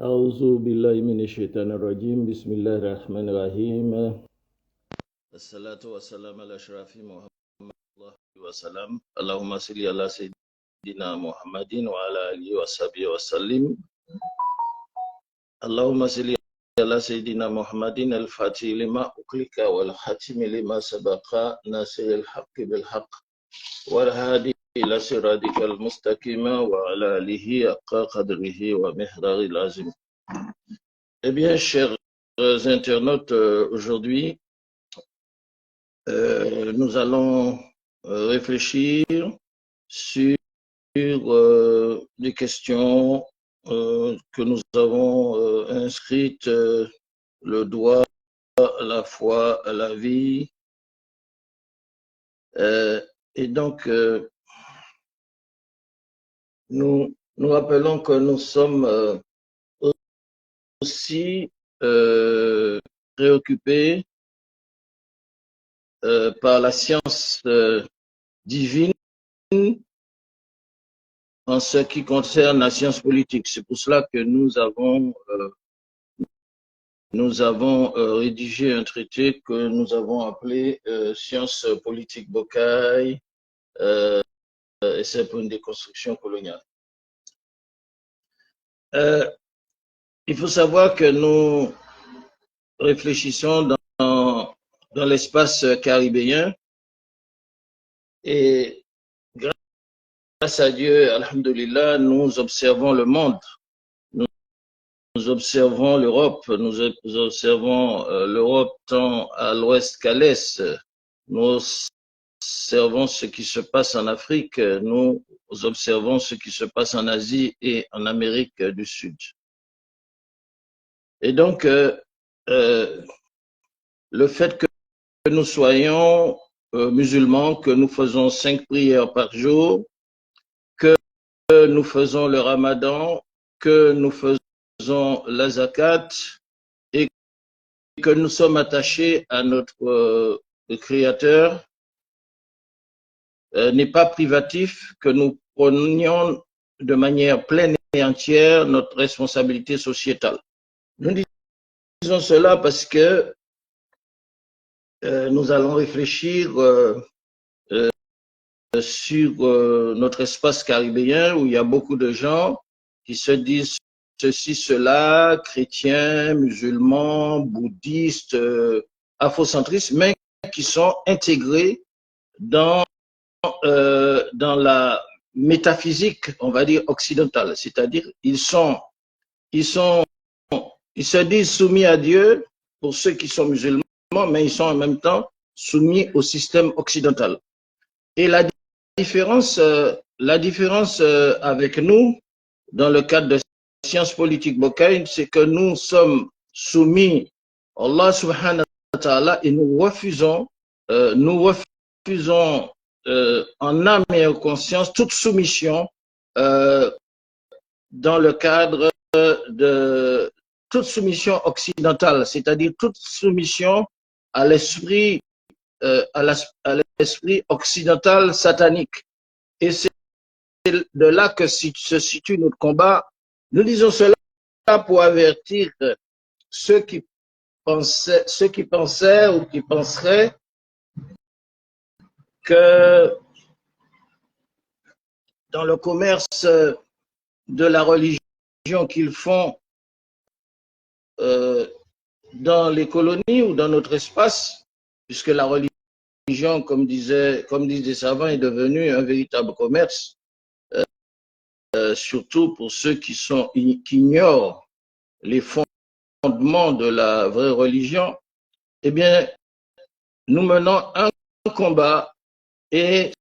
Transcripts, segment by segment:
أعوذ بالله من الشيطان الرجيم بسم الله الرحمن الرحيم الصلاة والسلام على أشرف محمد الله وسلم اللهم صل على سيدنا محمد وعلى آله وصحبه وسلم اللهم صل على سيدنا محمد الفاتح لما أغلق والخاتم لما سبق ناصر الحق بالحق والهادي إلى صراطك المستقيم وعلى آله حق قدره ومقداره العظيم. Eh bien, chers internautes, aujourd'hui, nous allons réfléchir sur des questions que nous avons inscrites, le droit à la foi, à la vie. Et donc, nous rappelons que nous sommes aussi préoccupés par la science divine en ce qui concerne la science politique. C'est pour cela que nous avons rédigé un traité que nous avons appelé Science politique Bocaille, essai pour une déconstruction coloniale. Il faut savoir que nous réfléchissons dans l'espace caribéen et grâce à Dieu, alhamdoulilah, nous observons le monde. Nous observons l'Europe, nous observons l'Europe tant à l'ouest qu'à l'est. Nous observons ce qui se passe en Afrique, nous observons ce qui se passe en Asie et en Amérique du Sud. Et donc, le fait que nous soyons musulmans, que nous faisons 5 prières par jour, que nous faisons le ramadan, que nous faisons la zakat et que nous sommes attachés à notre Créateur n'est pas privatif, que nous prenions de manière pleine et entière notre responsabilité sociétale. Nous disons cela parce que nous allons réfléchir sur notre espace caribéen où il y a beaucoup de gens qui se disent ceci, cela, chrétiens, musulmans, bouddhistes, afrocentristes, mais qui sont intégrés dans la métaphysique, on va dire, occidentale. C'est-à-dire, ils se disent soumis à Dieu pour ceux qui sont musulmans, mais ils sont en même temps soumis au système occidental. Et la différence avec nous, dans le cadre de sciences politiques Bocaï, c'est que nous sommes soumis à Allah subhanahu wa ta'ala et nous refusons en âme et en conscience toute soumission dans le cadre de toute soumission occidentale, c'est-à-dire toute soumission à l'esprit occidental satanique. Et c'est de là que se situe notre combat. Nous disons cela pour avertir ceux qui pensaient ou qui penseraient que dans le commerce de la religion qu'ils font dans les colonies ou dans notre espace, puisque la religion, comme disent des savants, est devenue un véritable commerce, surtout pour ceux qui ignorent les fondements de la vraie religion. Eh bien, nous menons un combat et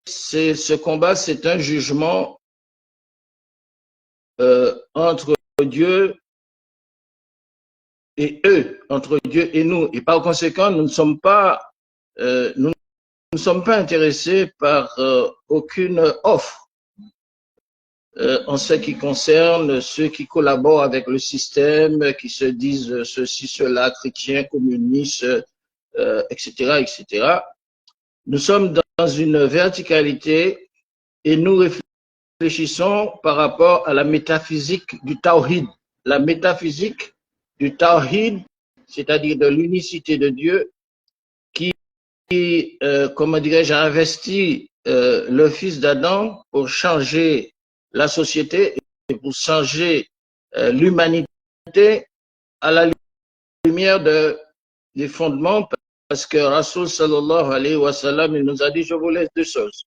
ce combat, c'est un jugement entre Dieu et eux, entre Dieu et nous. Et par conséquent, nous ne sommes pas intéressés par aucune offre en ce qui concerne ceux qui collaborent avec le système, qui se disent ceci, cela, chrétiens, communistes, etc., etc. Nous sommes dans une verticalité et nous réfléchissons par rapport à la métaphysique du tawhid, la métaphysique du Tawhid, c'est-à-dire de l'unicité de Dieu, qui comment dirais-je, a investi le fils d'Adam pour changer la société et pour changer l'humanité à la lumière des fondements, parce que Rasoul sallallahu alayhi wa sallam, il nous a dit, je vous laisse deux choses.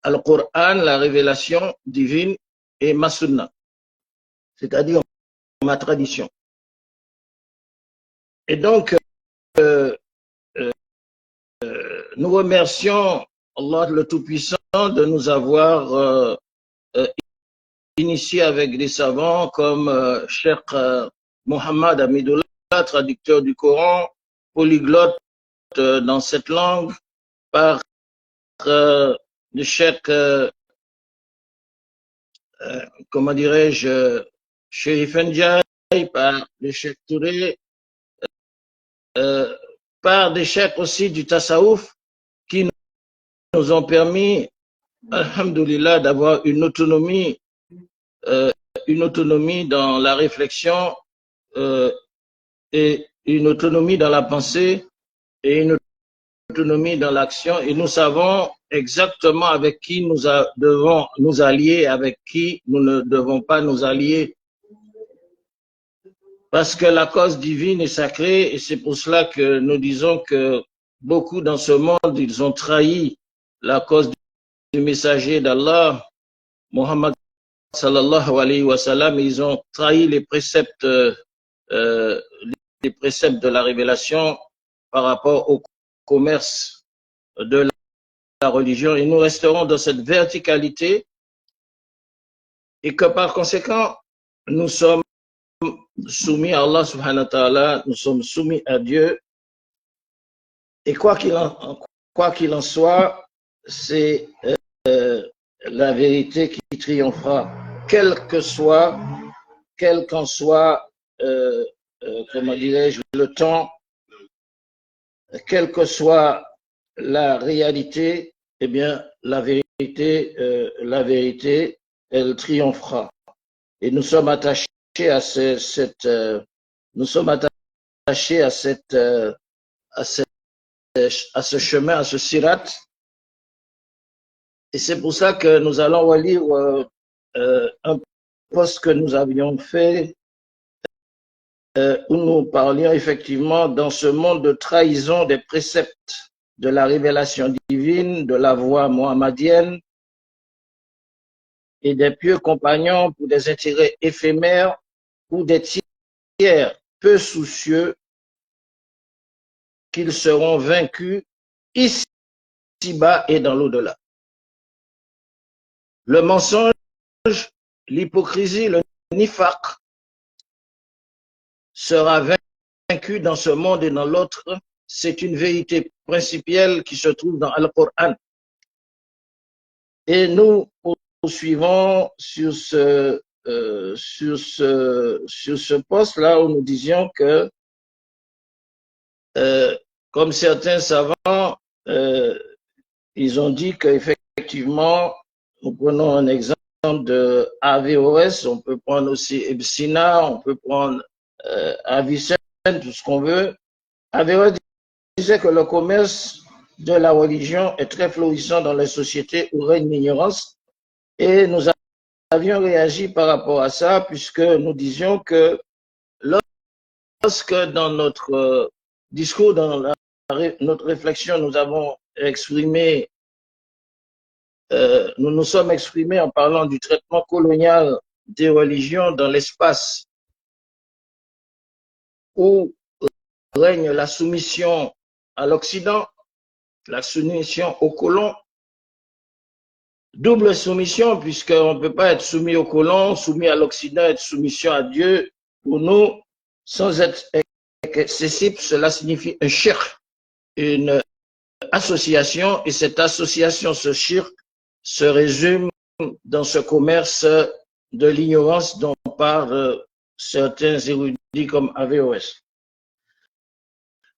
Al-Qur'an, la révélation divine, et ma sunna, c'est-à-dire ma tradition. Et donc, nous remercions Allah le Tout-Puissant de nous avoir initiés avec des savants comme Cheikh Mohammed Amidoullah, traducteur du Coran, polyglotte dans cette langue, par le Cheikh, comment dirais-je, Sherif Ndiaye, par le Cheikh Touré, par des cheikhs aussi du Tassaouf qui nous ont permis, alhamdoulilah, d'avoir une autonomie dans la réflexion et une autonomie dans la pensée et une autonomie dans l'action. Et nous savons exactement avec qui nous devons nous allier, avec qui nous ne devons pas nous allier. Parce que la cause divine est sacrée et c'est pour cela que nous disons que beaucoup dans ce monde, ils ont trahi la cause du messager d'Allah, Mohammed sallallahu alayhi wa sallam, ils ont trahi les préceptes de la révélation par rapport au commerce de la religion, et nous resterons dans cette verticalité et que par conséquent, nous sommes soumis à Allah subhanahu wa ta'ala, nous sommes soumis à Dieu, et quoi qu'il en soit, c'est la vérité qui triomphera, quel qu'en soit, comment dirais-je, le temps, quelle que soit la réalité, eh bien, la vérité, elle triomphera. Et nous sommes attachés à ce chemin, à ce sirat. Et c'est pour ça que nous allons relire un post que nous avions fait où nous parlions effectivement dans ce monde de trahison des préceptes de la révélation divine, de la voie mohammadienne et des pieux compagnons pour des intérêts éphémères ou des tiers peu soucieux qu'ils seront vaincus ici-bas et dans l'au-delà. Le mensonge, l'hypocrisie, le nifaq sera vaincu dans ce monde et dans l'autre. C'est une vérité principielle qui se trouve dans Al-Qur'an. Et nous poursuivons sur ce poste-là où nous disions que, comme certains savants, ils ont dit qu'effectivement, nous prenons un exemple de AVOS, on peut prendre aussi Ebsina, on peut prendre Avicenne, tout ce qu'on veut. AVOS disait que le commerce de la religion est très florissant dans les sociétés où règne l'ignorance, et nous avions réagi par rapport à ça, puisque nous disions que lorsque dans notre discours, dans notre réflexion, nous avons exprimé, nous nous sommes exprimés en parlant du traitement colonial des religions dans l'espace où règne la soumission à l'Occident, la soumission aux colons, double soumission, puisqu'on ne peut pas être soumis aux colons, soumis à l'Occident, être soumission à Dieu. Pour nous, sans être excessif, cela signifie un shirk, une association, et cette association, ce shirk, se résume dans ce commerce de l'ignorance dont parlent certains érudits comme AVOS.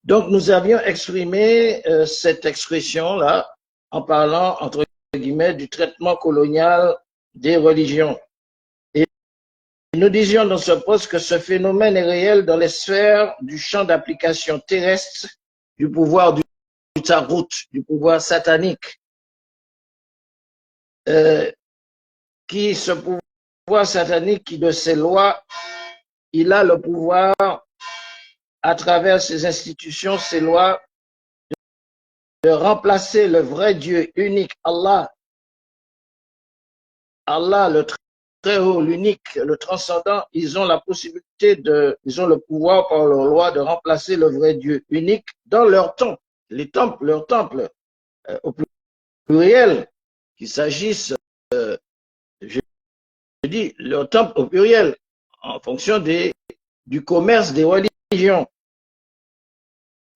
Donc, nous avions exprimé cette expression-là en parlant, entre guillemets, du traitement colonial des religions. Et nous disions dans ce poste que ce phénomène est réel dans les sphères du champ d'application terrestre du pouvoir du Taghut, du pouvoir satanique, qui ce pouvoir satanique qui de ses lois, il a le pouvoir à travers ses institutions, ses lois, de remplacer le vrai Dieu unique, Allah, le très haut, l'unique, le transcendant. Ils ont la possibilité ils ont le pouvoir par leur loi de remplacer le vrai Dieu unique dans leur temple, leurs temples, au pluriel, qu'il s'agisse, je dis, leur temple au pluriel, en fonction du commerce des religions.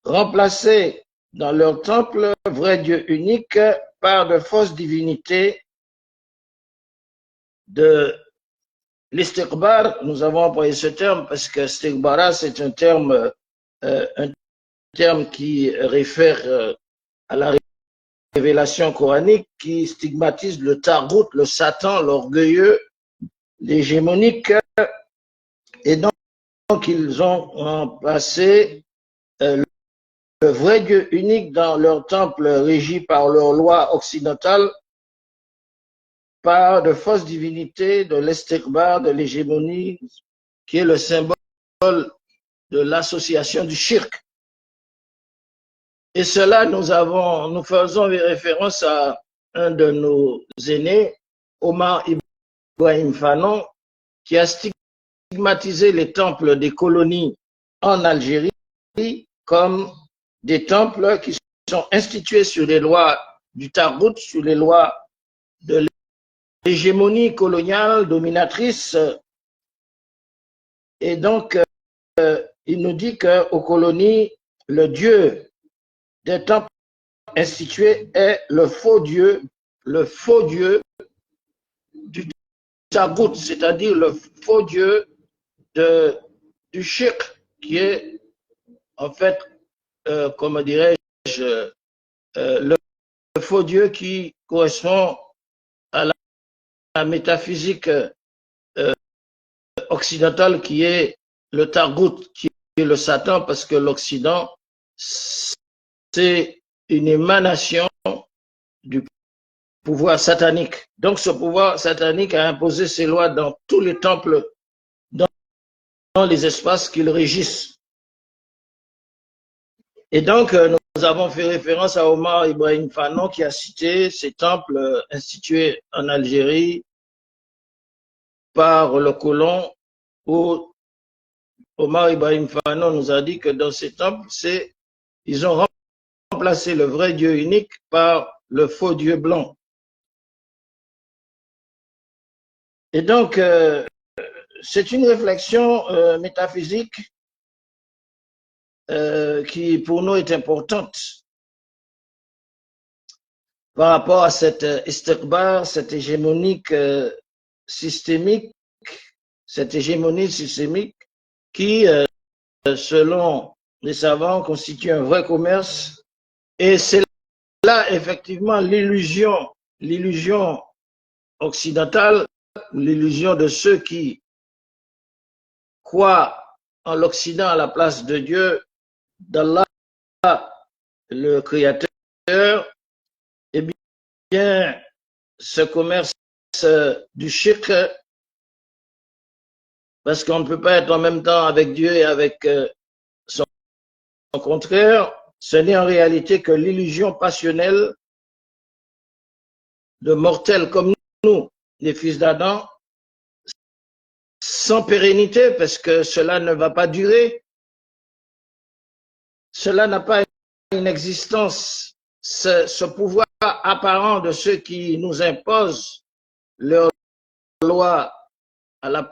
Remplacer dans leur temple vrai Dieu unique par de fausses divinités de l'istighbar. Nous avons employé ce terme parce que istighbara, c'est un terme qui réfère à la révélation coranique, qui stigmatise le Taghut, le Satan, l'orgueilleux, l'hégémonique. Et donc, ils ont passé le vrai Dieu unique dans leur temple régi par leur loi occidentale, par de fausses divinités, de l'istighbar, de l'hégémonie, qui est le symbole de l'association du shirk. Et cela, nous faisons référence à un de nos aînés, Omar Ibrahim Fanon, qui a stigmatisé les temples des colonies en Algérie comme des temples qui sont institués sur les lois du Taghut, sur les lois de l'hégémonie coloniale dominatrice. Et donc, il nous dit qu'aux colonies, le Dieu des temples institués est le faux Dieu du Taghut, c'est-à-dire le faux Dieu du shirk, qui est en fait, comment dirais-je, le faux Dieu qui correspond à la métaphysique occidentale, qui est le Taghut, qui est le Satan, parce que l'Occident, c'est une émanation du pouvoir satanique. Donc ce pouvoir satanique a imposé ses lois dans tous les temples, dans les espaces qu'il régisse. Et donc, nous avons fait référence à Omar Ibrahim Fanon, qui a cité ces temples institués en Algérie par le colon, où Omar Ibrahim Fanon nous a dit que dans ces temples, ils ont remplacé le vrai Dieu unique par le faux Dieu blanc. Et donc, c'est une réflexion métaphysique qui pour nous est importante par rapport à cette istighbar, cette hégémonique systémique, qui, selon les savants, constitue un vrai commerce. Et c'est là, effectivement, l'illusion occidentale, l'illusion de ceux qui croient en l'Occident à la place de Dieu, d'Allah, le Créateur. Eh bien, ce commerce du shirk, parce qu'on ne peut pas être en même temps avec Dieu et avec son contraire, ce n'est en réalité que l'illusion passionnelle de mortels comme nous, les fils d'Adam, sans pérennité, parce que cela ne va pas durer. Cela n'a pas une existence. Ce pouvoir apparent de ceux qui nous imposent leur loi à la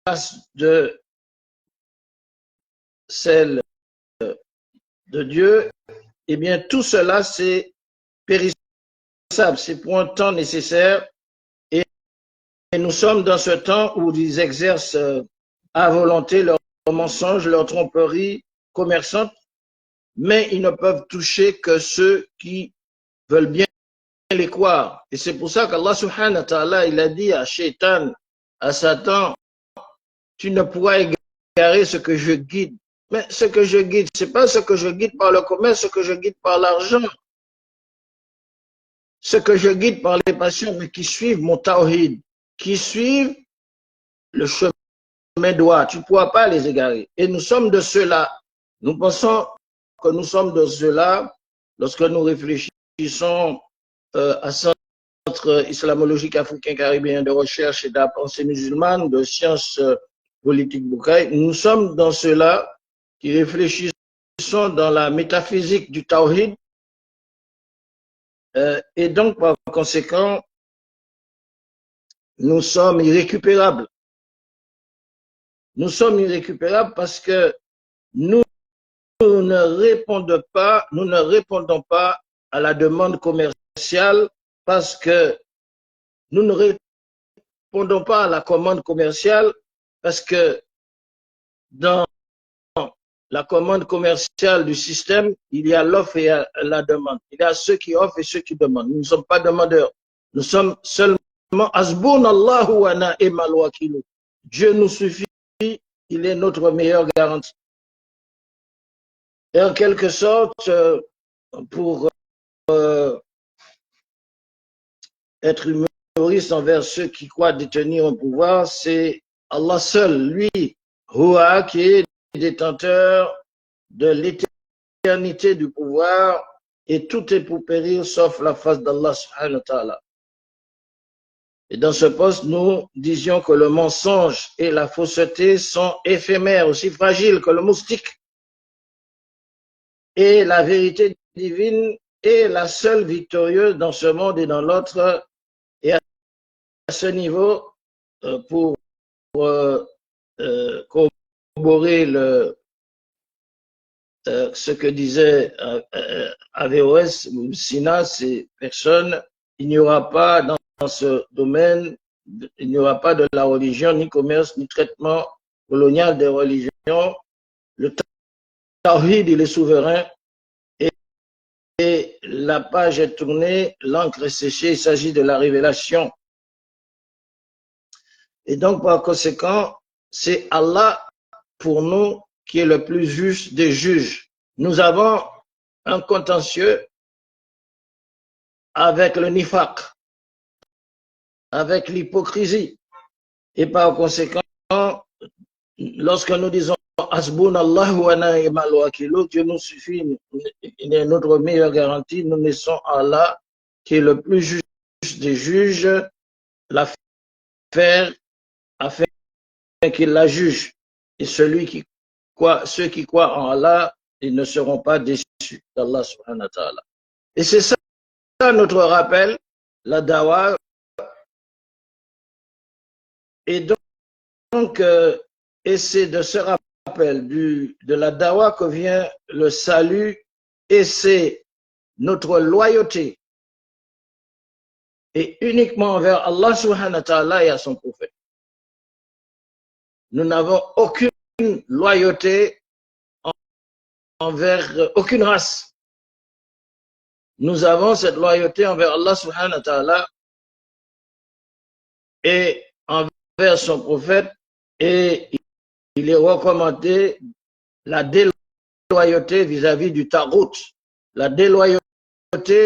place de celle de Dieu, eh bien tout cela c'est périssable, c'est pour un temps nécessaire, et nous sommes dans ce temps où ils exercent à volonté leurs mensonges, leurs tromperies commerçantes, mais ils ne peuvent toucher que ceux qui veulent bien les croire. Et c'est pour ça qu'Allah subhanahu wa ta'ala, il a dit à Shaitan, à Satan, tu ne pourras égarer ce que je guide. Mais ce que je guide, ce n'est pas ce que je guide par le commerce, ce que je guide par l'argent, ce que je guide par les passions, mais qui suivent mon tawhid, qui suivent le chemin droit. Tu ne pourras pas les égarer. Et nous sommes de ceux-là. Nous pensons que nous sommes de ceux-là lorsque nous réfléchissons à Centre islamologique africain caribéen de recherche et de la pensée musulmane, de sciences politiques Bukai. Nous sommes dans ceux-là qui réfléchissent dans la métaphysique du tawhid et donc par conséquent nous sommes irrécupérables. Nous sommes irrécupérables parce que nous ne répondons pas à la demande commerciale, parce que nous ne répondons pas à la commande commerciale, parce que dans la commande commerciale du système, il y a l'offre et la demande. Il y a ceux qui offrent et ceux qui demandent. Nous ne sommes pas demandeurs. Nous sommes seulement Hasbunallahu wa ni'mal wakil. Dieu nous suffit, il est notre meilleure garantie. Et en quelque sorte, pour être humoriste envers ceux qui croient détenir un pouvoir, c'est Allah seul, lui, Hua, qui est détenteur de l'éternité du pouvoir, et tout est pour périr sauf la face d'Allah subhanahu wa ta'ala. Et dans ce poste, nous disions que le mensonge et la fausseté sont éphémères, aussi fragiles que le moustique. Et la vérité divine est la seule victorieuse dans ce monde et dans l'autre. Et à ce niveau, pour corroborer ce que disait AVOS ou Sina, ces personnes, il n'y aura pas dans ce domaine, il n'y aura pas de la religion, ni commerce, ni traitement colonial des religions. Le tawhid, il est souverain, et la page est tournée, l'encre est séchée, il s'agit de la révélation. Et donc, par conséquent, c'est Allah pour nous qui est le plus juste des juges. Nous avons un contentieux avec le nifaq, avec l'hypocrisie. Et par conséquent, lorsque nous disons Hasbunallahu wa ni'mal wakil, Dieu nous suffit, il est notre meilleure garantie, nous laissons Allah qui est le plus juste des juges la faire afin qu'il la juge. Et ceux qui croient en Allah, ils ne seront pas déçus d'Allah subhanahu wa ta'ala. Et c'est ça notre rappel, la dawa. Et donc et c'est de ce rappel de la dawa que vient le salut, et c'est notre loyauté, et uniquement envers Allah subhanahu wa ta'ala et à son prophète. Nous n'avons aucune loyauté envers aucune race. Nous avons cette loyauté envers Allah subhanahu wa ta'ala et envers son prophète, et il est recommandé la déloyauté vis-à-vis du tarout, la déloyauté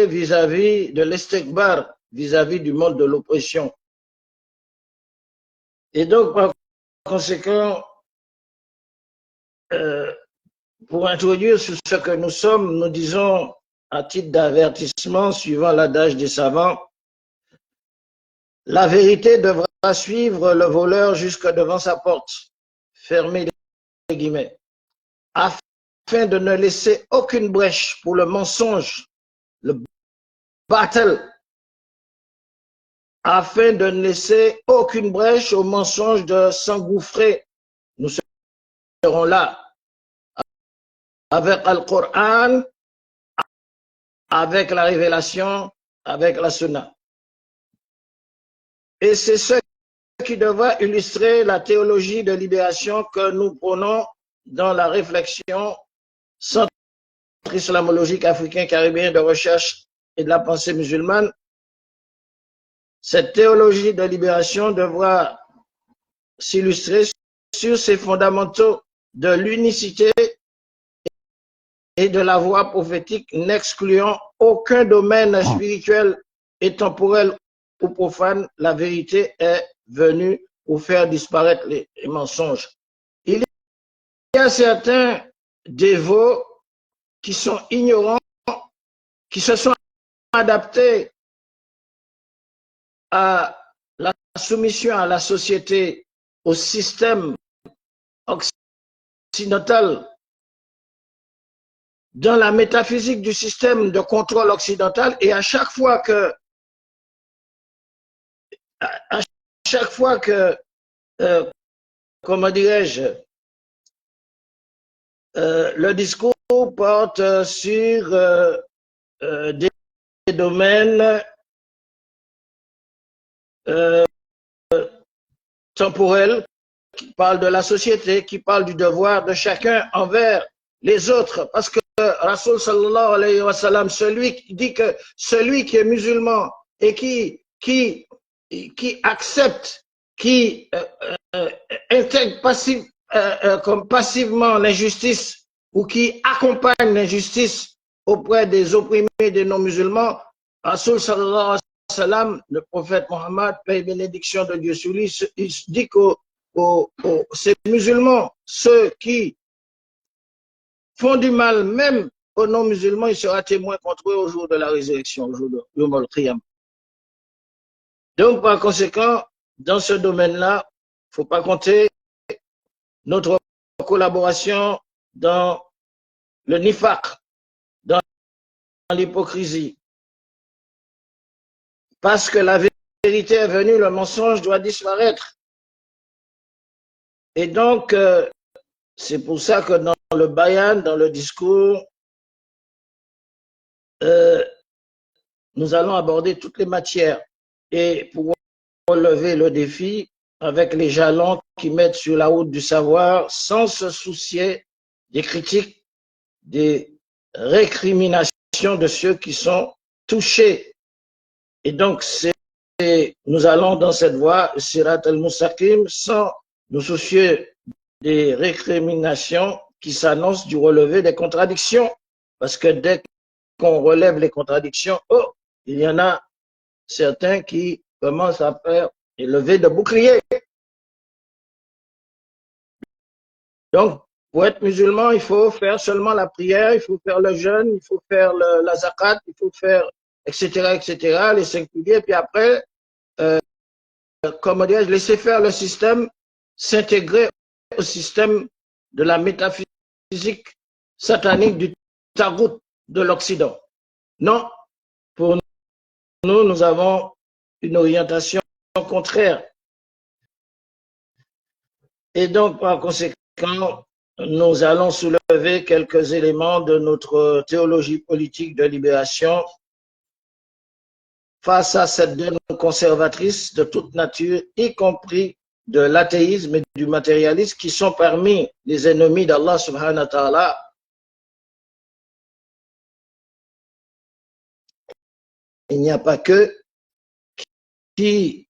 vis-à-vis de l'estekbar, vis-à-vis du monde de l'oppression. Et donc, par conséquent, pour introduire sur ce que nous sommes, nous disons à titre d'avertissement, suivant l'adage des savants, la vérité devra suivre le voleur jusque devant sa porte, fermez les guillemets, afin de ne laisser aucune brèche pour le mensonge, le battle, afin de ne laisser aucune brèche au mensonge de s'engouffrer. Nous serons là avec Al-Qur'an, avec la révélation, avec la sunna. Et c'est ce qui devra illustrer la théologie de libération que nous prenons dans la réflexion Centre islamologique africain caribéen de recherche et de la pensée musulmane. Cette théologie de libération devra s'illustrer sur ces fondamentaux de l'unicité et de la voie prophétique, n'excluant aucun domaine spirituel et temporel ou profane, la vérité est venue pour faire disparaître les mensonges. Il y a certains dévots qui sont ignorants, qui se sont adaptés à la soumission à la société, au système occidental, dans la métaphysique du système de contrôle occidental, et à chaque fois que comment dirais-je, le discours porte sur des domaines temporels, qui parlent de la société, qui parlent du devoir de chacun envers les autres. Parce que Rasoul sallallahu alayhi wa sallam, celui qui dit que celui qui est musulman et qui accepte, qui intègre comme passivement l'injustice ou qui accompagne l'injustice auprès des opprimés des non-musulmans, Rasoul sallallahu alayhi wa sallam, le prophète Mohammed, paix et bénédiction de Dieu sur lui, il dit que ces musulmans, ceux qui font du mal même aux non-musulmans, il sera témoin contre eux au jour de la résurrection, au jour de Yom al-Qiyam. Donc, par conséquent, dans ce domaine-là, il ne faut pas compter notre collaboration dans le nifaq, dans l'hypocrisie. Parce que la vérité est venue, le mensonge doit disparaître. Et donc, c'est pour ça que dans le bayan, dans le discours, nous allons aborder toutes les matières et pour relever le défi avec les jalons qui mettent sur la route du savoir sans se soucier des critiques, des récriminations de ceux qui sont touchés. Et donc, nous allons dans cette voie, Sirat al-Mustaqim, sans nous soucier des récriminations qui s'annoncent du relevé des contradictions. Parce que dès qu'on relève les contradictions, oh, il y en a certains qui commencent à faire lever de boucliers. Donc, pour être musulman, il faut faire seulement la prière, il faut faire le jeûne, il faut faire la zakat, il faut faire, etc., les 5 piliers, puis après, comment dire, laisser faire le système, s'intégrer au système de la métaphysique satanique du Tagout de l'Occident. Non, pour nous, nous avons une orientation contraire. Et donc, par conséquent, nous allons soulever quelques éléments de notre théologie politique de libération face à cette donne conservatrice de toute nature, y compris de l'athéisme et du matérialisme, qui sont parmi les ennemis d'Allah subhanahu wa ta'ala. Il n'y a pas que qui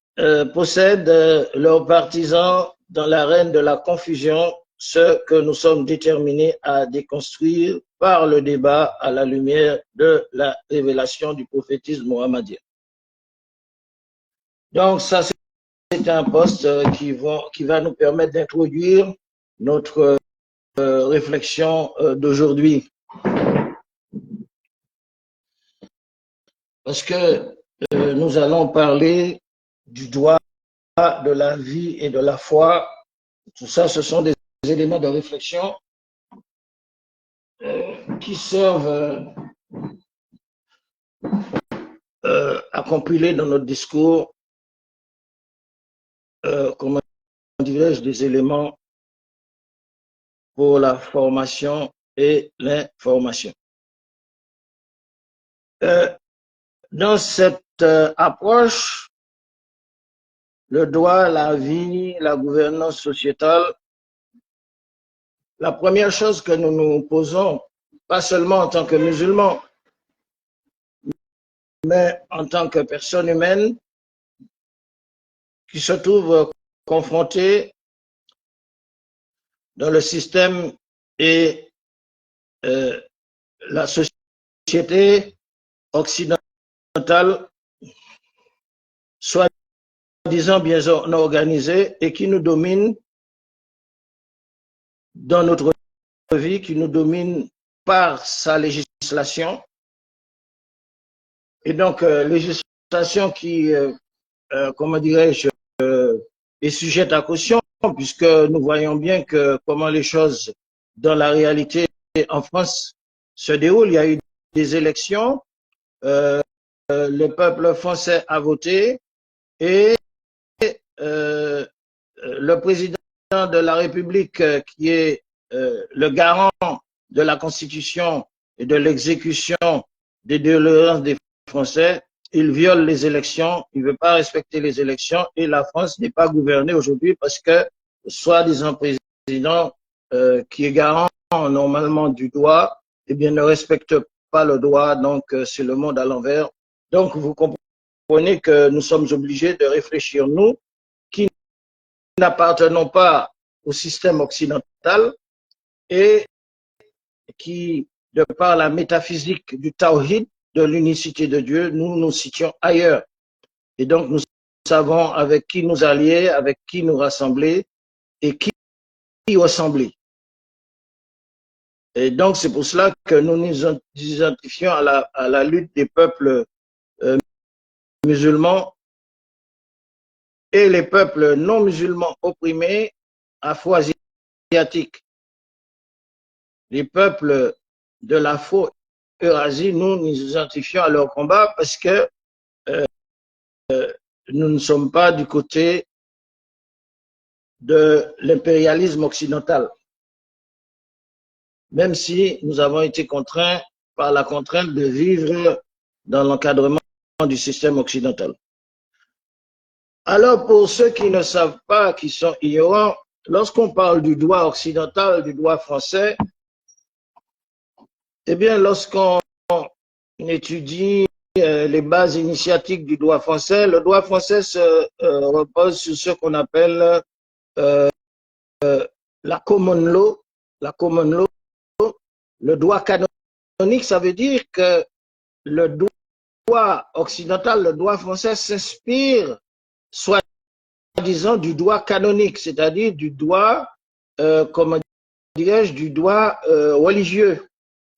possèdent leurs partisans dans l'arène de la confusion, ce que nous sommes déterminés à déconstruire par le débat à la lumière de la révélation du prophétisme mohammadien. Donc ça, c'est un poste qui va nous permettre d'introduire notre réflexion d'aujourd'hui. Parce que nous allons parler du droit de la vie et de la foi. Tout ça, ce sont des éléments de réflexion qui servent à compiler dans notre discours, comment dirais-je, des éléments pour la formation et l'information. Dans cette approche, le droit, la vie, la gouvernance sociétale, la première chose que nous nous posons, pas seulement en tant que musulmans, mais en tant que personne humaine qui se trouve confrontée dans le système et la société occidentale, soi-disant bien organisée et qui nous domine dans notre vie, qui nous domine par sa législation. Et donc, législation qui, comment dirais-je, est sujette à caution, puisque nous voyons bien que comment les choses dans la réalité en France se déroulent. Il y a eu des élections, le peuple français a voté et le président de la République, qui est le garant de la Constitution et de l'exécution des doléances des Français, il viole les élections, il ne veut pas respecter les élections et la France n'est pas gouvernée aujourd'hui parce que, soi-disant président qui est garant normalement du droit, eh bien, ne respecte pas le droit, donc c'est le monde à l'envers. Donc, vous comprenez que nous sommes obligés de réfléchir, nous, qui n'appartenons pas au système occidental et qui, de par la métaphysique du tawhid, de l'unicité de Dieu, nous nous situons ailleurs. Et donc, nous savons avec qui nous allier, avec qui nous rassembler et qui ressembler. Et donc, c'est pour cela que nous nous identifions à la lutte des peuples musulmans et les peuples non musulmans opprimés afro-asiatiques. Les peuples de l'Afro-Eurasie, nous nous identifions à leur combat parce que nous ne sommes pas du côté de l'impérialisme occidental, même si nous avons été contraints par la contrainte de vivre dans l'encadrement du système occidental. Alors, pour ceux qui ne savent pas, qui sont ignorants, lorsqu'on parle du droit occidental, du droit français, eh bien, lorsqu'on étudie les bases initiatiques du droit français, le droit français se repose sur ce qu'on appelle la common law. La common law, le droit canonique, ça veut dire que le droit occidental, le droit français s'inspire, soi-disant, du droit canonique, c'est-à-dire du droit, comment dirais-je, du droit religieux.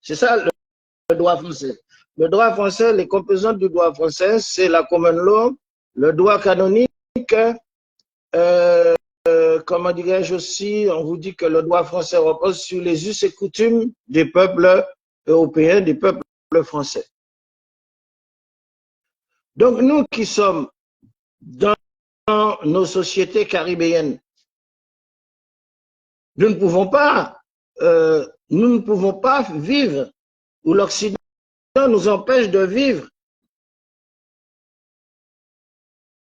C'est ça le droit français. Le droit français, les composantes du droit français, c'est la common law, le droit canonique, comment dirais-je aussi, on vous dit que le droit français repose sur les us et coutumes des peuples européens, des peuples français. Donc nous qui sommes dans nos sociétés caribéennes, nous ne pouvons pas vivre, ou l'Occident nous empêche de vivre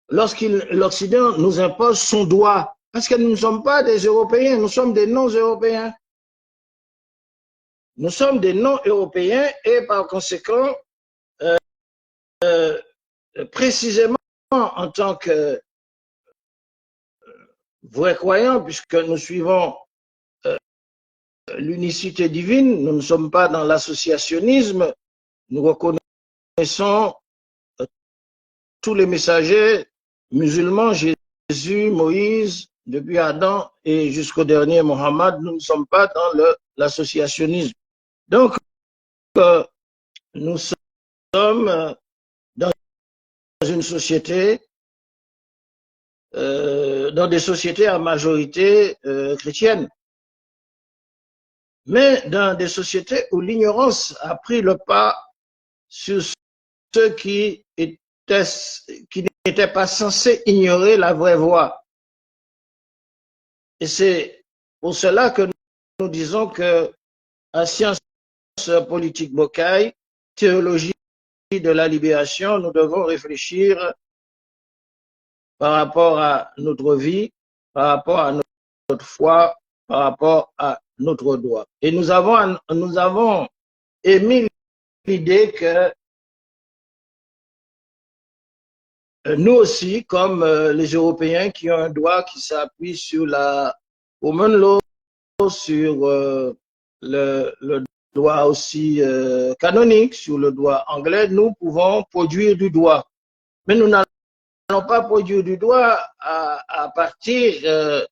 l'Occident nous impose son droit, parce que nous ne sommes pas des Européens, nous sommes des non-Européens. Nous sommes des non-Européens et par conséquent, précisément en tant que vrais croyants, puisque nous suivons l'unicité divine, nous ne sommes pas dans l'associationnisme, nous reconnaissons tous les messagers musulmans, Jésus, Moïse, depuis Adam et jusqu'au dernier Mohammed, nous ne sommes pas dans l'associationnisme. Donc, nous sommes dans une société, dans des sociétés à majorité chrétienne, mais dans des sociétés où l'ignorance a pris le pas sur ceux qui n'étaient pas censés ignorer la vraie voie. Et c'est pour cela que nous disons que en sciences politiques Bocaille, théologie de la libération, nous devons réfléchir par rapport à notre vie, par rapport à notre foi, par rapport à notre droit. Et nous avons émis l'idée que nous aussi, comme les Européens qui ont un droit qui s'appuie sur la common law, sur le droit aussi canonique, sur le droit anglais, nous pouvons produire du droit. Mais nous n'allons pas produire du droit à partir,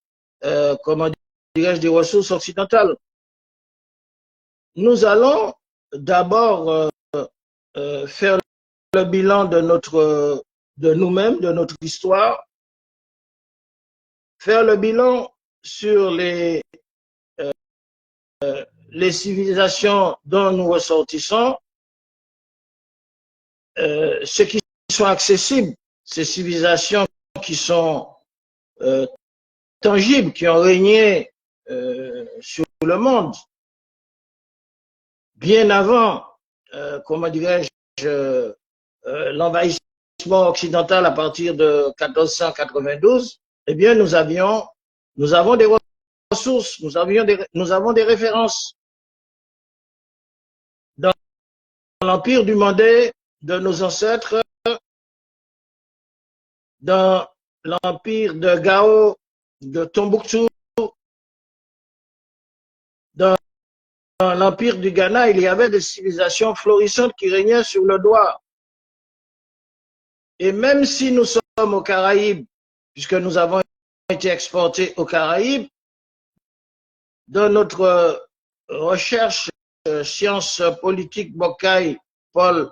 comment dirais-je, des ressources occidentales. Nous allons d'abord faire le bilan de nous-mêmes, de notre histoire, faire le bilan sur les civilisations dont nous ressortissons, ceux qui sont accessibles, ces civilisations qui sont tangibles, qui ont régné sur le monde, bien avant, comment dirais-je, l'envahissement occidental à partir de 1492, eh bien, nous avons des ressources, nous avons des références. Dans l'empire du Mandé de nos ancêtres, dans l'empire de Gao, de Tombouctou, dans l'empire du Ghana, il y avait des civilisations florissantes qui régnaient sur le doigt. Et même si nous sommes aux Caraïbes, puisque nous avons été exportés aux Caraïbes, dans notre recherche sciences politiques Bocaille, Paul,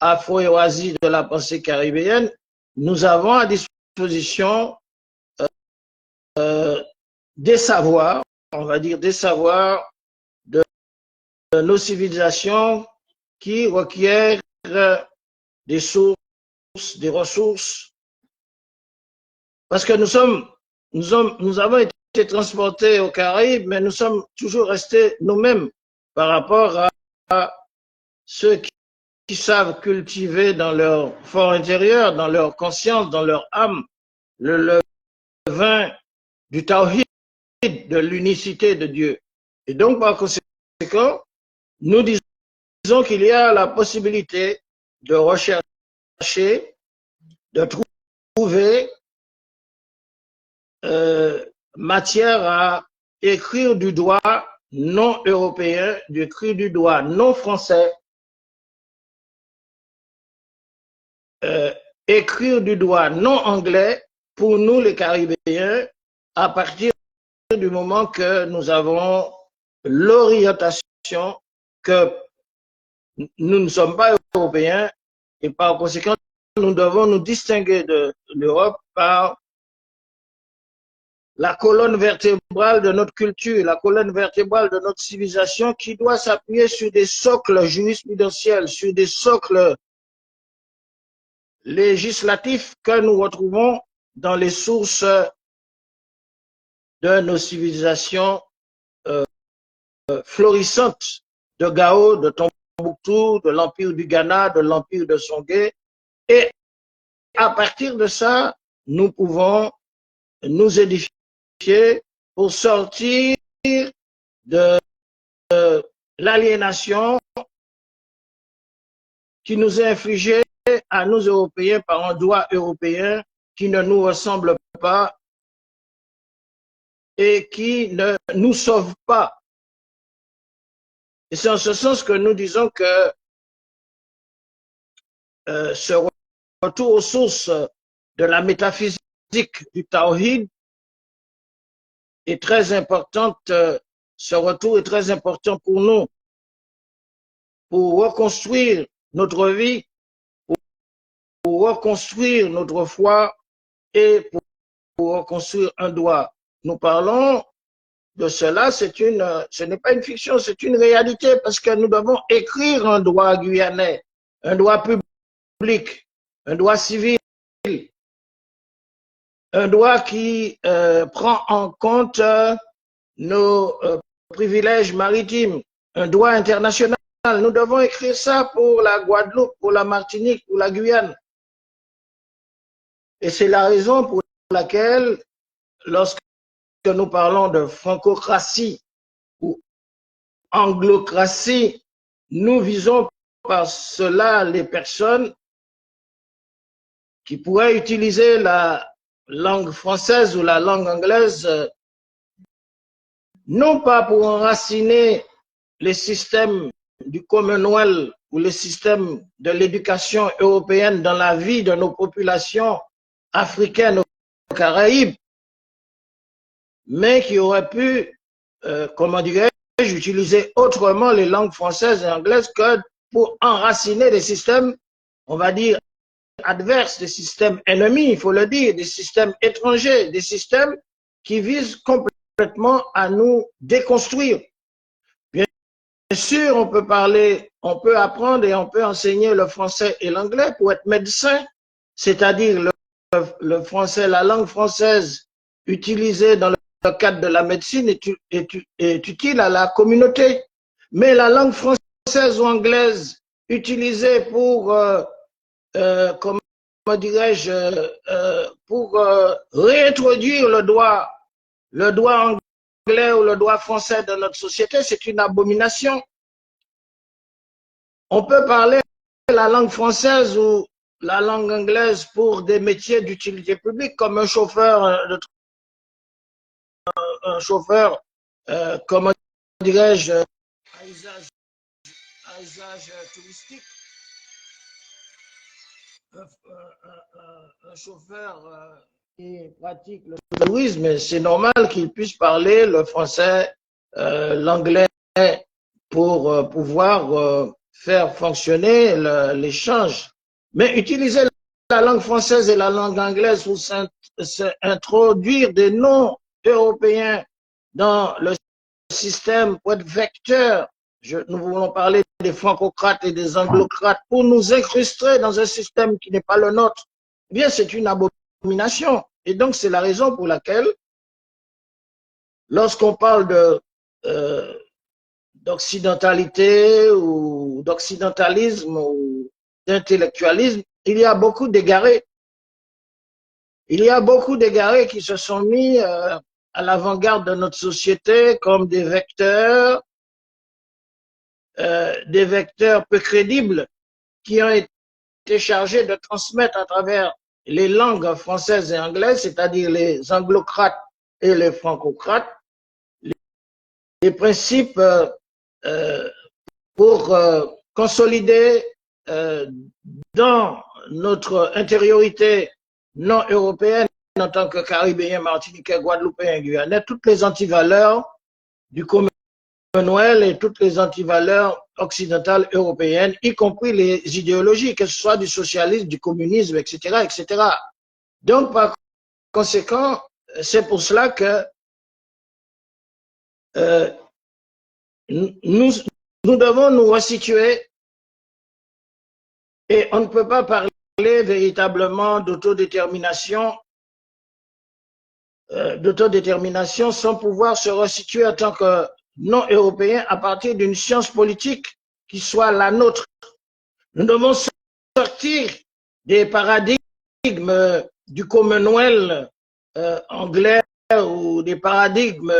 Afro et Oasis de la pensée caribéenne, nous avons à disposition des savoirs, on va dire des savoirs de nos civilisations qui requièrent des sources, des ressources, parce que nous avons été transportés aux Caraïbes, mais nous sommes toujours restés nous-mêmes par rapport à ceux qui savent cultiver dans leur fort intérieur, dans leur conscience, dans leur âme, le levain du tawhid, de l'unicité de Dieu. Et donc, par conséquent, nous disons qu'il y a la possibilité de rechercher, de trouver matière à écrire du droit non européen, d'écrire du droit non français, écrire du droit non anglais pour nous les Caribéens à partir du moment que nous avons l'orientation que nous ne sommes pas européens et par conséquent nous devons nous distinguer de l'Europe par la colonne vertébrale de notre culture, la colonne vertébrale de notre civilisation qui doit s'appuyer sur des socles jurisprudentiels, sur des socles législatifs que nous retrouvons dans les sources de nos civilisations florissantes de Gao, de Tombouctou, de l'empire du Ghana, de l'empire de Songhai. Et à partir de ça, nous pouvons nous édifier pour sortir de l'aliénation qui nous est infligée à nous Européens par un droit européen qui ne nous ressemble pas et qui ne nous sauve pas. Et c'est en ce sens que nous disons que ce retour aux sources de la métaphysique du Tawhid est très importante. Ce retour est très important pour nous, pour reconstruire notre vie, pour reconstruire notre foi et pour reconstruire un droit. Nous parlons de cela, ce n'est pas une fiction, c'est une réalité parce que nous devons écrire un droit guyanais, un droit public, un droit civil, un droit qui prend en compte nos privilèges maritimes, un droit international. Nous devons écrire ça pour la Guadeloupe, pour la Martinique, pour la Guyane. Et c'est la raison pour laquelle, lorsque nous parlons de francocratie ou anglocratie, nous visons par cela les personnes qui pourraient utiliser la langue française ou la langue anglaise non pas pour enraciner les systèmes du Commonwealth ou les systèmes de l'éducation européenne dans la vie de nos populations africaines aux Caraïbes, mais qui auraient pu, comment dirais-je, utiliser autrement les langues françaises et anglaises que pour enraciner des systèmes, on va dire, adverses, des systèmes ennemis, il faut le dire, des systèmes étrangers, des systèmes qui visent complètement à nous déconstruire. Bien sûr, on peut parler, on peut apprendre et on peut enseigner le français et l'anglais pour être médecin, c'est-à-dire le français, la langue française utilisée dans le cadre de la médecine est utile à la communauté. Mais la langue française ou anglaise utilisée pour comment dirais-je, pour réintroduire le droit anglais ou le droit français dans notre société, c'est une abomination. On peut parler la langue française ou la langue anglaise pour des métiers d'utilité publique, comme un chauffeur, comment dirais-je, à usage touristique. Un chauffeur qui pratique le tourisme, c'est normal qu'il puisse parler le français, l'anglais pour pouvoir faire fonctionner l'échange. Mais utiliser la langue française et la langue anglaise pour introduire des noms européens dans le système, pour être vecteur, nous voulons parler des francocrates et des anglocrates, pour nous incruster dans un système qui n'est pas le nôtre, eh bien c'est une abomination. Et donc c'est la raison pour laquelle, lorsqu'on parle d'occidentalité ou d'occidentalisme ou d'intellectualisme, il y a beaucoup d'égarés. Il y a beaucoup d'égarés qui se sont mis à l'avant-garde de notre société comme des vecteurs peu crédibles qui ont été chargés de transmettre à travers les langues françaises et anglaises, c'est-à-dire les anglocrates et les francocrates, les principes pour consolider dans notre intériorité non européenne en tant que Caribéens, Martiniquais, Guadeloupéens, Guyanais, toutes les antivaleurs du Commonwealth et toutes les antivaleurs occidentales européennes, y compris les idéologies, que ce soit du socialisme, du communisme, etc., etc. Donc, par conséquent, c'est pour cela que nous devons nous resituer et on ne peut pas parler véritablement d'autodétermination sans pouvoir se resituer en tant que non-européen à partir d'une science politique qui soit la nôtre. Nous devons sortir des paradigmes du Commonwealth anglais ou des paradigmes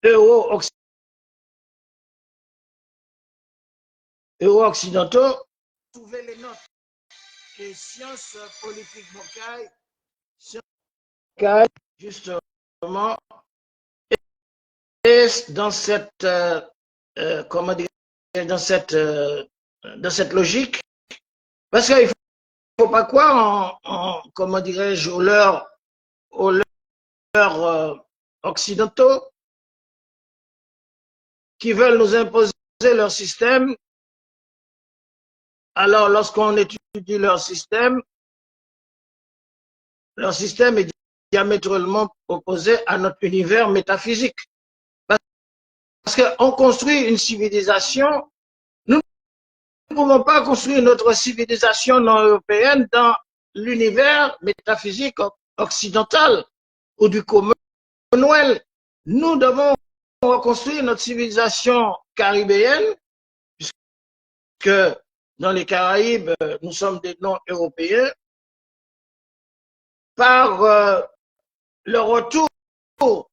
euro-occidentaux, trouver les nôtres. Et sciences politiques vocales, justement, et dans cette, comment dire, dans cette logique, parce qu'il ne faut pas croire comment dirais-je, aux leurs occidentaux qui veulent nous imposer leur système. Alors, lorsqu'on étudie leur système est diamétralement opposé à notre univers métaphysique. Parce qu'on construit une civilisation, nous ne pouvons pas construire notre civilisation non européenne dans l'univers métaphysique occidental ou du Commonwealth. Nous devons reconstruire notre civilisation caribéenne, puisque dans les Caraïbes, nous sommes des non-européens, par le retour aux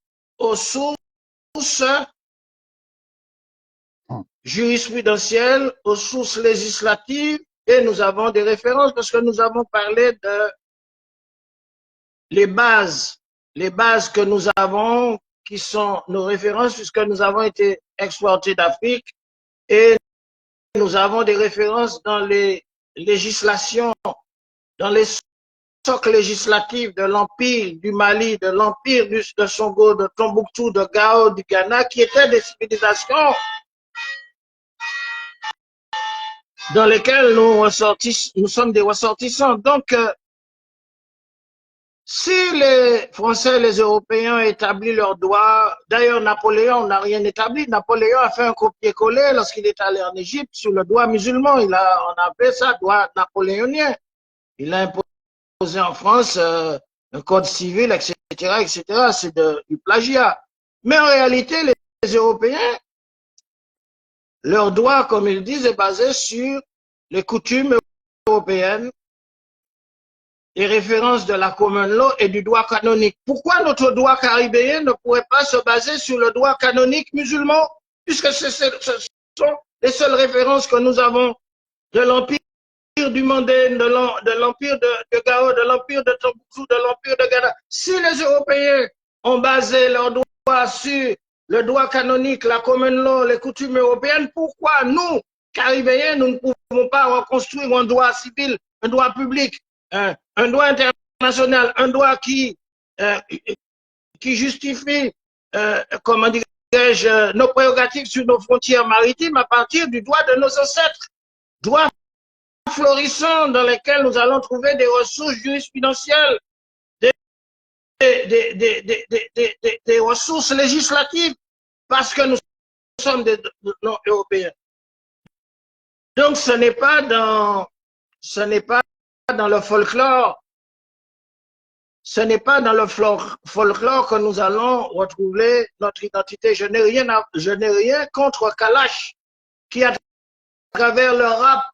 sources jurisprudentielles, aux sources législatives, et nous avons des références parce que nous avons parlé de les bases que nous avons qui sont nos références, puisque nous avons été exportés d'Afrique et nous avons des références dans les législations, dans les socles législatifs de l'Empire du Mali, de l'Empire de Songo, de Tombouctou, de Gao, du Ghana, qui étaient des civilisations dans lesquelles nous sommes des ressortissants. Donc, si les Français et les Européens ont établi leurs droits, d'ailleurs Napoléon n'a rien établi, Napoléon a fait un copier-coller lorsqu'il est allé en Égypte sur le droit musulman, on a appelé ça droit napoléonien. Il a imposé en France un code civil, etc., etc. C'est du plagiat. Mais en réalité, les Européens, leur droit, comme ils disent, est basé sur les coutumes européennes, les références de la common law et du droit canonique. Pourquoi notre droit caribéen ne pourrait pas se baser sur le droit canonique musulman, puisque ce sont les seules références que nous avons de l'Empire du Mandé, de l'Empire de Gao, de l'Empire de Tombouctou, de l'Empire de Ghana. Si les Européens ont basé leur droit sur le droit canonique, la common law, les coutumes européennes, pourquoi nous, Caribéens, nous ne pouvons pas reconstruire un droit civil, un droit public, un droit international, un droit qui justifie, comment dirais-je, nos prérogatives sur nos frontières maritimes à partir du droit de nos ancêtres, droit florissant dans lesquels nous allons trouver des ressources jurisprudentielles, des ressources législatives, parce que nous sommes des non-européens. Donc, ce n'est pas dans le folklore, ce n'est pas dans le folklore que nous allons retrouver notre identité. Je n'ai rien contre Kalash, qui à travers le rap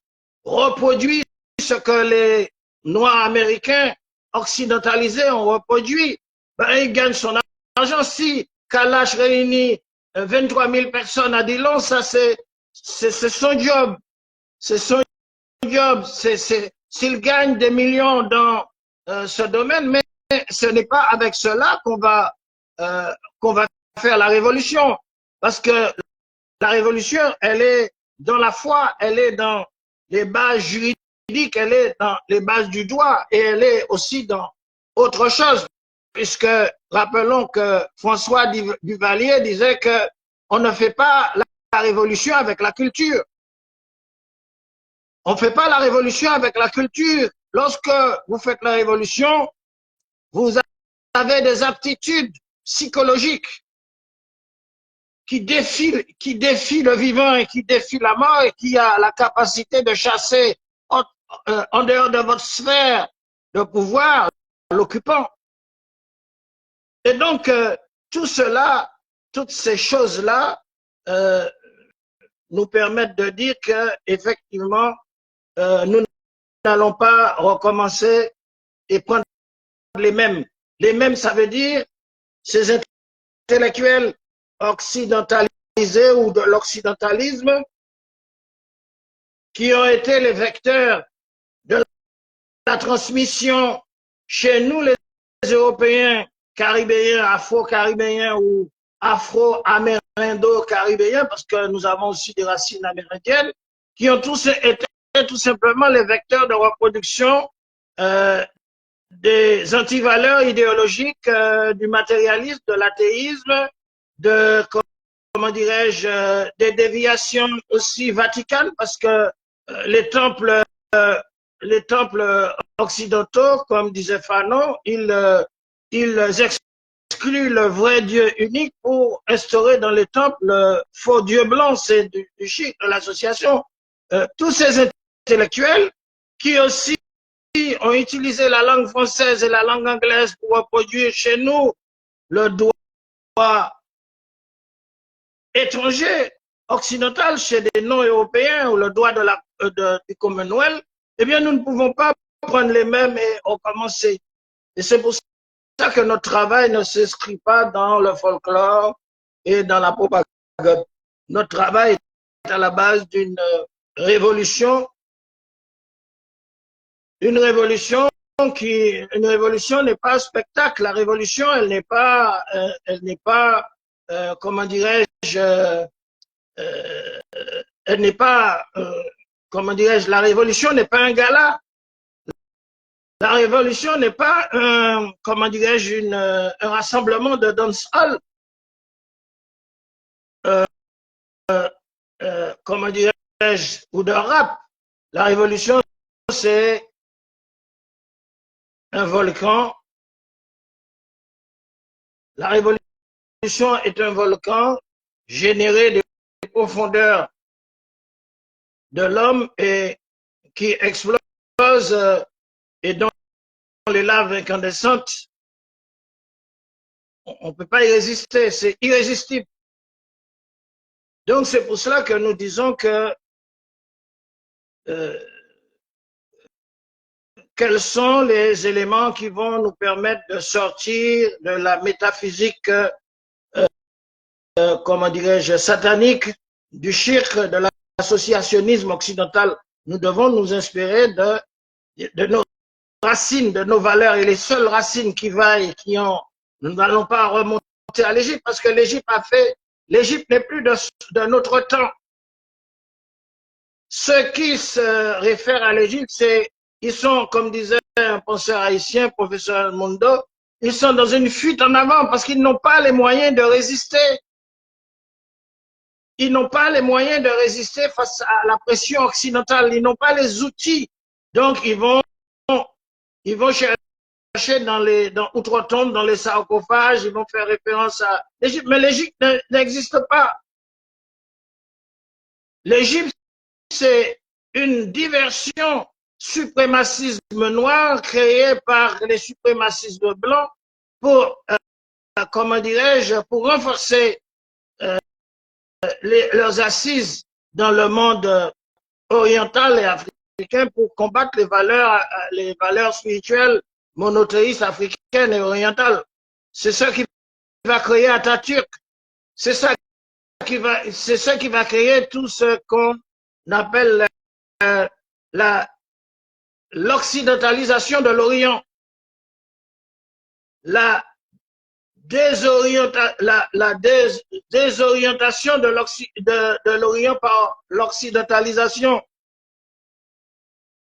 reproduit ce que les Noirs américains occidentalisés ont reproduit. Ben, il gagne son argent. Si Kalash réunit 23 000 personnes à Dillon, ça c'est son job. C'est son job. S'il gagne des millions dans ce domaine, mais ce n'est pas avec cela qu'on va faire la révolution. Parce que la révolution, elle est dans la foi, elle est dans les bases juridiques, elle est dans les bases du droit et elle est aussi dans autre chose. Puisque rappelons que François Duvalier disait que on ne fait pas la révolution avec la culture. On ne fait pas la révolution avec la culture. Lorsque vous faites la révolution, vous avez des aptitudes psychologiques qui défie le vivant et qui défie la mort et qui a la capacité de chasser en dehors de votre sphère de pouvoir l'occupant. Et donc, tout cela, toutes ces choses-là nous permettent de dire que effectivement, nous n'allons pas recommencer et prendre les mêmes. Les mêmes, ça veut dire ces intellectuels occidentalisés ou de l'occidentalisme qui ont été les vecteurs de la transmission chez nous, les Européens, Caribéens, Afro-Caribéens ou Afro-Amérindo-Caribéens, parce que nous avons aussi des racines amérindiennes, qui ont tous été tout simplement les vecteurs de reproduction des antivaleurs idéologiques, du matérialisme, de l'athéisme, de, comment dirais-je, des déviations aussi vaticanes, parce que les temples occidentaux, comme disait Fanon, ils excluent le vrai Dieu unique pour instaurer dans les temples le faux Dieu blanc, c'est du chic, de l'association. Tous ces intellectuels qui aussi ont utilisé la langue française et la langue anglaise pour reproduire chez nous le droit étranger, occidental, chez des non-européens ou le droit du Commonwealth, eh bien, nous ne pouvons pas prendre les mêmes et recommencer. Et c'est pour ça que notre travail ne s'inscrit pas dans le folklore et dans la propagande. Notre travail est à la base d'une révolution une révolution n'est pas un spectacle. La révolution, elle n'est pas, comment dirais-je, elle n'est pas, comment dirais-je, la révolution n'est pas un gala. La révolution n'est pas un, comment dirais-je, un rassemblement de dancehall. Comment dirais-je, ou de rap. La révolution, c'est un volcan. La révolution est un volcan généré des profondeurs de l'homme et qui explose et dont les laves incandescentes, on ne peut pas y résister, c'est irrésistible. Donc c'est pour cela que nous disons que quels sont les éléments qui vont nous permettre de sortir de la métaphysique, comment dirais-je, satanique, du shirk, de l'associationnisme occidental. Nous devons nous inspirer de nos racines, de nos valeurs, et les seules racines qui vaillent, nous n'allons pas remonter à l'Égypte, parce que l'Égypte n'est plus de notre temps. Ceux qui se réfèrent à l'Égypte, ils sont, comme disait un penseur haïtien, professeur Mundo, ils sont dans une fuite en avant parce qu'ils n'ont pas les moyens de résister. Ils n'ont pas les moyens de résister face à la pression occidentale. Ils n'ont pas les outils. Donc, ils vont chercher dans outre-tombe, dans les sarcophages, ils vont faire référence à l'Égypte. Mais l'Égypte n'existe pas. L'Égypte, c'est une diversion suprémacisme noir créé par les suprémacistes blancs pour, comment dirais-je, pour renforcer leurs assises dans le monde oriental et africain, pour combattre les valeurs spirituelles monothéistes africaines et orientales. C'est ça qui va créer Atatürk. C'est ça qui va créer tout ce qu'on appelle l'occidentalisation de l'Orient. La désorientation de l'Orient par l'occidentalisation.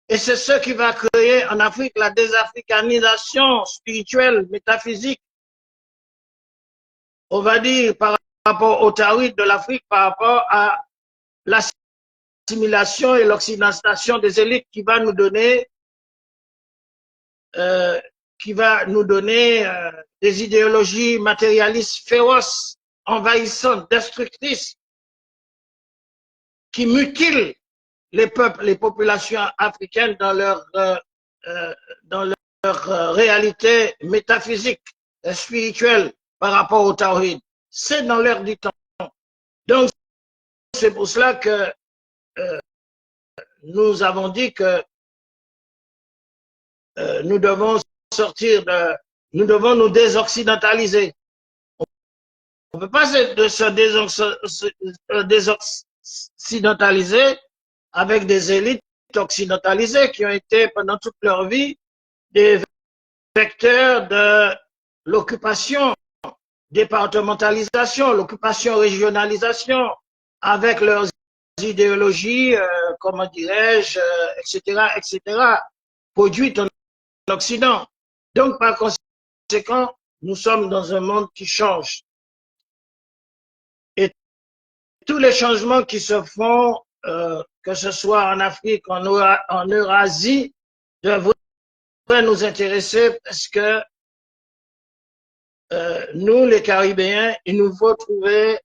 Et c'est ce qui va créer en Afrique la désafricanisation spirituelle, métaphysique, on va dire, par rapport au tawhid de l'Afrique, par rapport à l'assimilation et l'occidentalisation des élites qui va nous donner des idéologies matérialistes féroces, envahissantes, destructrices, qui mutilent les peuples, les populations africaines dans leur réalité métaphysique et spirituelle par rapport au tawhid. C'est dans l'air du temps. Donc, c'est pour cela que nous avons dit que nous devons nous devons nous désoccidentaliser. On ne peut pas se désoccidentaliser avec des élites occidentalisées qui ont été pendant toute leur vie des vecteurs de l'occupation, départementalisation, l'occupation, régionalisation, avec leurs idéologies, comment dirais-je, etc., produites en Occident. Donc, par conséquent, nous sommes dans un monde qui change. Et tous les changements qui se font, que ce soit en Afrique, en Eurasie, devraient nous intéresser parce que nous, les Caribéens, il nous faut trouver,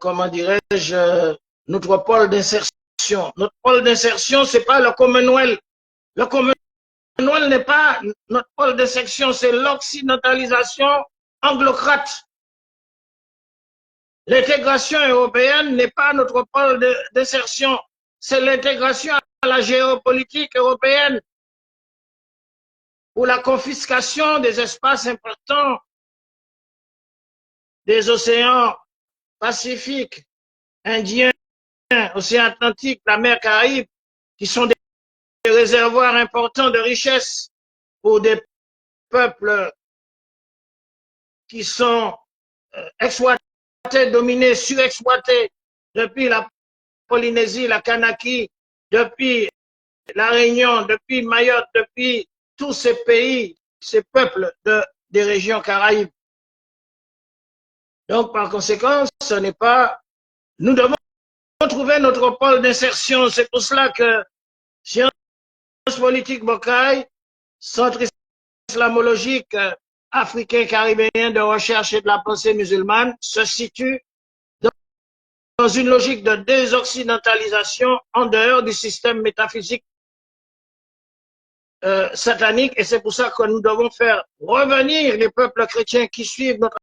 comment dirais-je, notre pôle d'insertion. Notre pôle d'insertion, c'est pas le Commonwealth. Le Commonwealth n'est pas notre pôle d'insertion, c'est l'occidentalisation anglocrate. L'intégration européenne n'est pas notre pôle d'insertion, c'est l'intégration à la géopolitique européenne ou la confiscation des espaces importants des océans Pacifique, Indien, Océan Atlantique, la mer Caraïbe, qui sont des réservoirs importants de richesses pour des peuples qui sont exploités, dominés, surexploités depuis la Polynésie, la Kanaki, depuis la Réunion, depuis Mayotte, depuis tous ces pays, ces peuples des régions Caraïbes. Donc, par conséquent, ce n'est pas... Nous devons trouver notre pôle d'insertion. C'est pour cela que Sciences politiques Bocaille, Centre islamologique africain caribéen de recherche et de la pensée musulmane, se situe dans une logique de désoccidentalisation en dehors du système métaphysique satanique. Et c'est pour ça que nous devons faire revenir les peuples chrétiens qui suivent notre